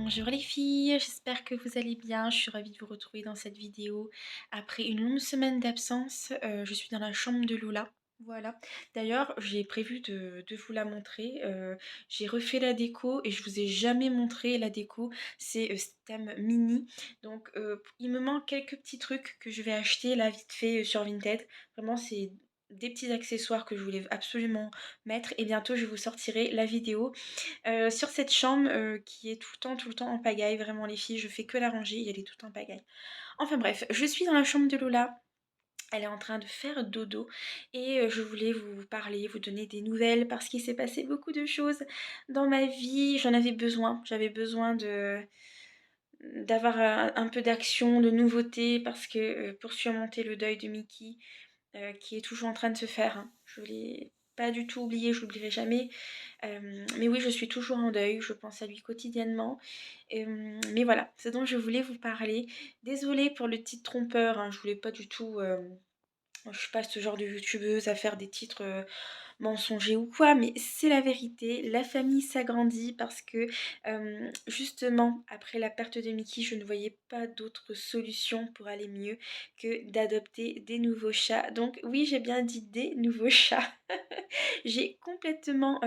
Bonjour les filles, j'espère que vous allez bien. Je suis ravie de vous retrouver dans cette vidéo. Après une longue semaine d'absence, je suis dans la chambre de Lola. Voilà. D'ailleurs, j'ai prévu de vous la montrer. J'ai refait la déco et je vous ai jamais montré la déco. C'est thème mini. Donc, il me manque quelques petits trucs que je vais acheter là vite fait sur Vinted. Vraiment, c'est des petits accessoires que je voulais absolument mettre. Et bientôt, je vous sortirai la vidéo sur cette chambre qui est tout le temps en pagaille. Vraiment les filles, je fais que la ranger et elle est tout en pagaille. Enfin bref, je suis dans la chambre de Lola. Elle est en train de faire dodo et je voulais vous parler, vous donner des nouvelles parce qu'il s'est passé beaucoup de choses dans ma vie. J'en avais besoin. J'avais besoin de d'avoir un peu d'action, de nouveauté parce que pour surmonter le deuil de Mickey qui est toujours en train de se faire, hein. Je l'ai pas du tout oublié, je l'oublierai jamais. Mais oui, je suis toujours en deuil, je pense à lui quotidiennement. Mais voilà, c'est dont je voulais vous parler. Désolée pour le titre trompeur, hein, je voulais pas du tout. Je suis pas ce genre de youtubeuse à faire des titres mensongers ou quoi, mais c'est la vérité. La famille s'agrandit parce que justement, après la perte de Mickey, je ne voyais pas d'autre solution pour aller mieux que d'adopter des nouveaux chats. Donc oui, j'ai bien dit des nouveaux chats. J'ai complètement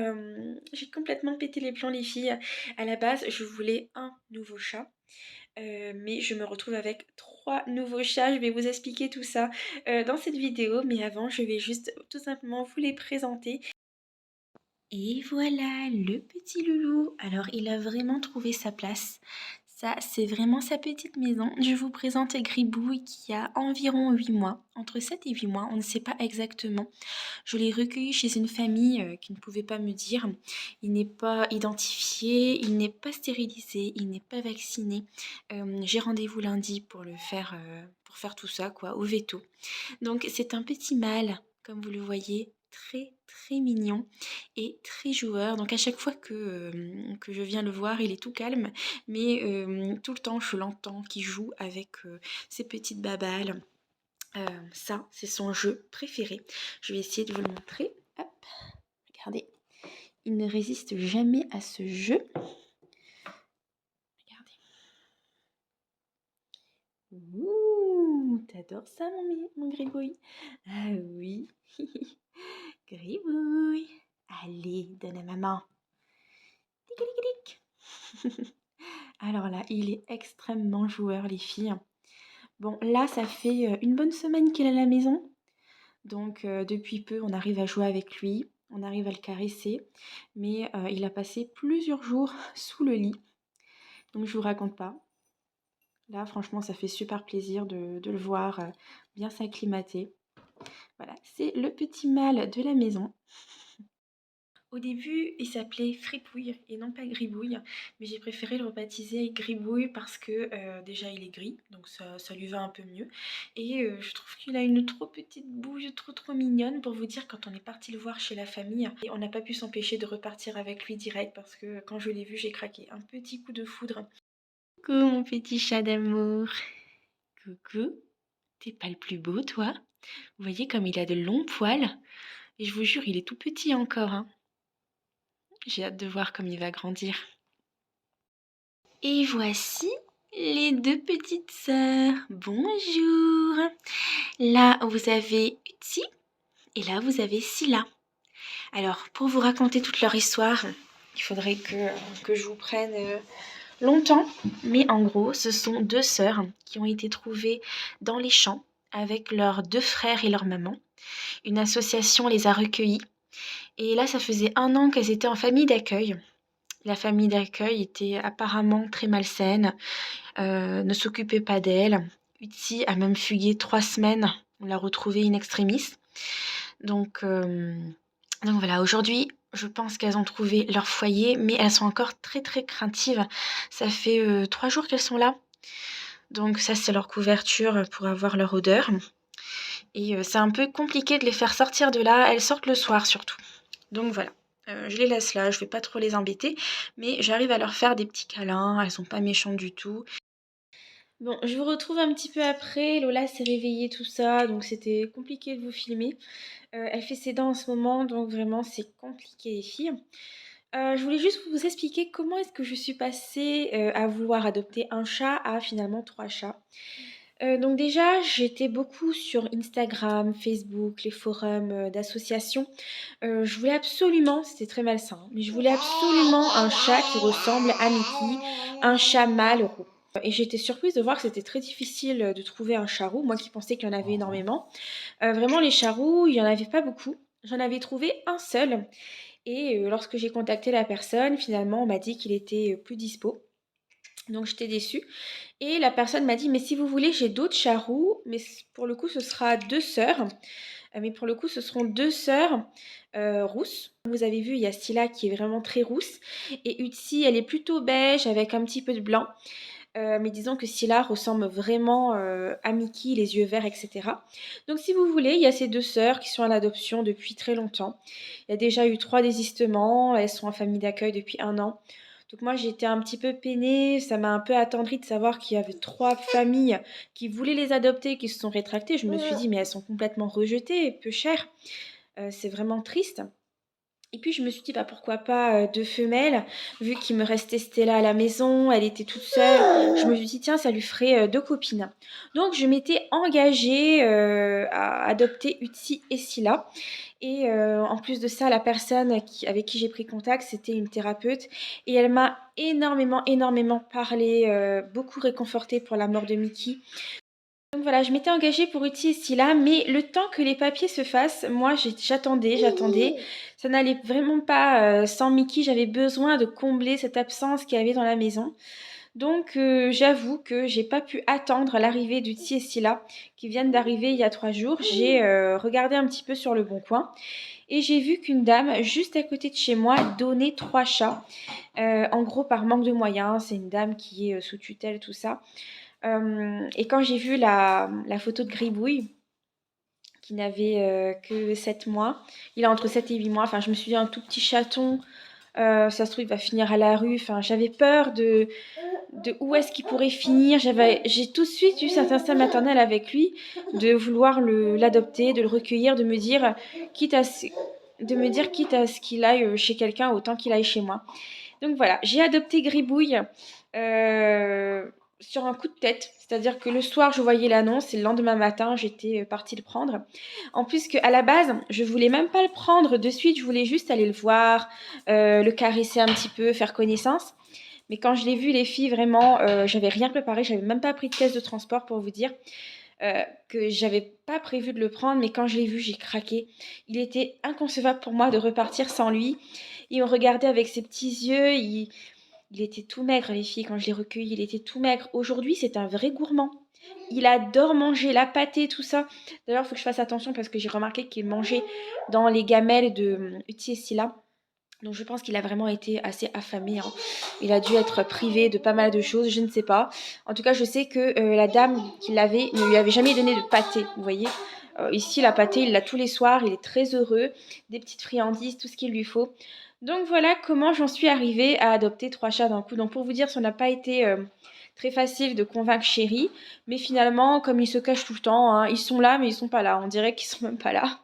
pété les plombs les filles. À la base, je voulais un nouveau chat. Mais je me retrouve avec 3 nouveaux chats. Je vais vous expliquer tout ça dans cette vidéo. Mais avant, je vais juste tout simplement vous les présenter. Et voilà, le petit loulou. Alors, il a vraiment trouvé sa place. Ça, c'est vraiment sa petite maison. Je vous présente Gribouille qui a environ 8 mois. Entre 7 et 8 mois, on ne sait pas exactement. Je l'ai recueilli chez une famille qui ne pouvait pas me dire. Il n'est pas identifié, il n'est pas stérilisé, il n'est pas vacciné. J'ai rendez-vous lundi pour faire tout ça, quoi, au veto. Donc c'est un petit mâle, comme vous le voyez, très très mignon et très joueur. Donc à chaque fois que je viens le voir, il est tout calme, mais tout le temps je l'entends qui joue avec ses petites babales. Ça, c'est son jeu préféré. Je vais essayer de vous le montrer. Hop, regardez. Il ne résiste jamais à ce jeu. Regardez. Ouh, t'adores ça, mon gribouille? Ah oui. Gribouille. Allez, donne à maman. Tic-tic-tic. Alors là, il est extrêmement joueur, les filles. Bon, là, ça fait une bonne semaine qu'il est à la maison. Donc, depuis peu, on arrive à jouer avec lui. On arrive à le caresser. Mais il a passé plusieurs jours sous le lit. Donc, je vous raconte pas. Là, franchement, ça fait super plaisir de le voir bien s'acclimater. Voilà, c'est le petit mâle de la maison. Au début, il s'appelait Fripouille et non pas Gribouille, mais j'ai préféré le rebaptiser Gribouille parce que déjà il est gris, donc ça lui va un peu mieux. Et je trouve qu'il a une trop petite bouche, trop mignonne pour vous dire quand on est parti le voir chez la famille. Et on n'a pas pu s'empêcher de repartir avec lui direct parce que quand je l'ai vu, j'ai craqué. Un petit coup de foudre. Coucou mon petit chat d'amour. Coucou. T'es pas le plus beau toi? Vous voyez comme il a de longs poils? Et je vous jure, il est tout petit encore, hein. J'ai hâte de voir comme il va grandir. Et voici les deux petites sœurs. Bonjour. Là, vous avez Utsi et là, vous avez Scylla. Alors, pour vous raconter toute leur histoire, il faudrait que je vous prenne longtemps. Mais en gros, ce sont deux sœurs qui ont été trouvées dans les champs avec leurs deux frères et leur maman. Une association les a recueillies. Et là, ça faisait 1 an qu'elles étaient en famille d'accueil. La famille d'accueil était apparemment très malsaine, ne s'occupait pas d'elle. Utsi a même fugué 3 semaines. On l'a retrouvée in extremis. Donc, donc voilà, aujourd'hui, je pense qu'elles ont trouvé leur foyer, mais elles sont encore très très craintives. Ça fait 3 jours qu'elles sont là. Donc ça, c'est leur couverture pour avoir leur odeur. Et c'est un peu compliqué de les faire sortir de là. Elles sortent le soir surtout. Donc voilà. Je les laisse là, je vais pas trop les embêter, mais j'arrive à leur faire des petits câlins, elles sont pas méchantes du tout. Bon, je vous retrouve un petit peu après, Lola s'est réveillée, tout ça, donc c'était compliqué de vous filmer. Elle fait ses dents en ce moment, donc vraiment c'est compliqué les filles. Je voulais juste vous expliquer comment est-ce que je suis passée, à vouloir adopter un chat à finalement 3 chats. Donc déjà, j'étais beaucoup sur Instagram, Facebook, les forums, d'associations. Je voulais absolument, c'était très malsain, hein, mais je voulais absolument un chat qui ressemble à Mickey, un chat mâle roux. Et j'étais surprise de voir que c'était très difficile, de trouver un chat roux, moi qui pensais qu'il y en avait énormément. Vraiment les chats roux, il y en avait pas beaucoup. J'en avais trouvé un seul et lorsque j'ai contacté la personne, finalement, on m'a dit qu'il était, plus dispo. Donc j'étais déçue et la personne m'a dit: «Mais si vous voulez, j'ai d'autres chats roux, mais pour le coup, ce sera 2 sœurs, mais pour le coup, ce seront 2 sœurs, rousses». Vous avez vu, il y a Scylla qui est vraiment très rousse et Utsi, elle est plutôt beige avec un petit peu de blanc. Mais disons que Scylla ressemble vraiment, à Mickey, les yeux verts et cetera. Donc si vous voulez, il y a ces 2 sœurs qui sont à l'adoption depuis très longtemps. Il y a déjà eu 3 désistements, elles sont en famille d'accueil depuis 1 an. Donc moi, j'étais un petit peu peinée, ça m'a un peu attendrie de savoir qu'il y avait 3 familles qui voulaient les adopter, qui se sont rétractées. Je me suis dit: «Mais elles sont complètement rejetées, peu chères». C'est vraiment triste. Et puis je me suis dit: «Bah, pourquoi pas, 2 femelles?» Vu qu'il me restait Stella à la maison, elle était toute seule. Je me suis dit: «Tiens, ça lui ferait, 2 copines». Donc je m'étais engagée, à adopter Utsi et Scylla et en plus de ça, la personne avec qui j'ai pris contact, c'était une thérapeute et elle m'a énormément, énormément parlé, beaucoup réconfortée pour la mort de Mickey. Donc voilà, je m'étais engagée pour Uti et Scylla, mais le temps que les papiers se fassent, moi j'attendais. Ça n'allait vraiment pas sans Mickey, j'avais besoin de combler cette absence qu'il y avait dans la maison. Donc j'avoue que j'ai pas pu attendre l'arrivée d'Uti et Scylla qui viennent d'arriver il y a 3 jours. J'ai regardé un petit peu sur le bon coin et j'ai vu qu'une dame juste à côté de chez moi donnait 3 chats. En gros par manque de moyens, c'est une dame qui est sous tutelle, tout ça. Et quand j'ai vu la photo de Gribouille, qui n'avait que 7 mois, il a entre 7 et 8 mois, enfin je me suis dit un tout petit chaton, ça se trouve il va finir à la rue, enfin j'avais peur de où est-ce qu'il pourrait finir, j'ai tout de suite eu cet instinct maternel avec lui, de vouloir l'adopter, de le recueillir, quitte à ce, de me dire quitte à ce qu'il aille chez quelqu'un, autant qu'il aille chez moi. Donc voilà, j'ai adopté Gribouille sur un coup de tête. C'est-à-dire que le soir, je voyais l'annonce et le lendemain matin, j'étais partie le prendre. En plus qu'à la base, je voulais même pas le prendre de suite, je voulais juste aller le voir, le caresser un petit peu, faire connaissance. Mais quand je l'ai vu, les filles, vraiment, j'avais rien préparé, j'avais même pas pris de caisse de transport pour vous dire que j'avais pas prévu de le prendre, mais quand je l'ai vu, j'ai craqué. Il était inconcevable pour moi de repartir sans lui. Il me regardait avec ses petits yeux, il était tout maigre, les filles, quand je l'ai recueilli, il était tout maigre. Aujourd'hui, c'est un vrai gourmand. Il adore manger la pâtée, tout ça. D'ailleurs, il faut que je fasse attention parce que j'ai remarqué qu'il mangeait dans les gamelles de Uti et Scylla. Donc je pense qu'il a vraiment été assez affamé, hein. Il a dû être privé de pas mal de choses, je ne sais pas. En tout cas, je sais que la dame qui l'avait ne lui avait jamais donné de pâté, vous voyez. Ici, la pâtée, il l'a tous les soirs, il est très heureux. Des petites friandises, tout ce qu'il lui faut. Donc voilà comment j'en suis arrivée à adopter 3 chats d'un coup. Donc pour vous dire, ça n'a pas été très facile de convaincre Chéri. Mais finalement, comme ils se cachent tout le temps, hein, ils sont là, mais ils sont pas là. On dirait qu'ils sont même pas là.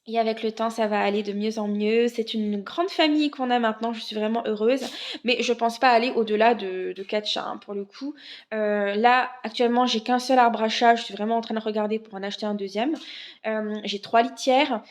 Et avec le temps, ça va aller de mieux en mieux. C'est une grande famille qu'on a maintenant, je suis vraiment heureuse. Mais je pense pas aller au-delà de 4 chats, hein, pour le coup. Là, actuellement, j'ai qu'un seul arbre à chat. Je suis vraiment en train de regarder pour en acheter un deuxième. J'ai 3 litières.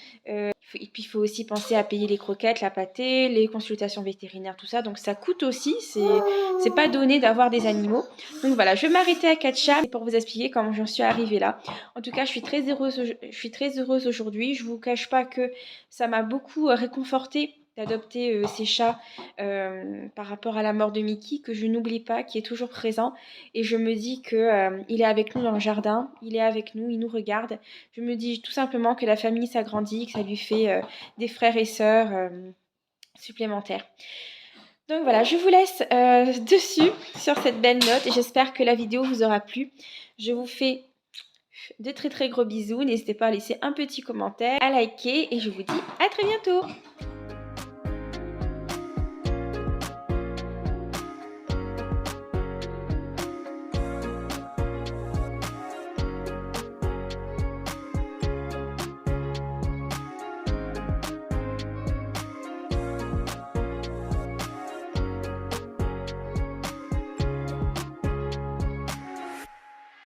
Et puis, il faut aussi penser à payer les croquettes, la pâtée, les consultations vétérinaires, tout ça. Donc, ça coûte aussi. C'est pas donné d'avoir des animaux. Donc, voilà, je vais m'arrêter à 4 chats pour vous expliquer comment j'en suis arrivée là. En tout cas, je suis très heureuse aujourd'hui. Je vous cache pas que ça m'a beaucoup réconfortée d'adopter ces chats par rapport à la mort de Mickey, que je n'oublie pas, qui est toujours présent. Et je me dis que il est avec nous dans le jardin, il est avec nous, il nous regarde. Je me dis tout simplement que la famille s'agrandit, que ça lui fait des frères et sœurs supplémentaires. Donc voilà, je vous laisse dessus sur cette belle note et j'espère que la vidéo vous aura plu. Je vous fais de très très gros bisous. N'hésitez pas à laisser un petit commentaire, à liker et je vous dis à très bientôt.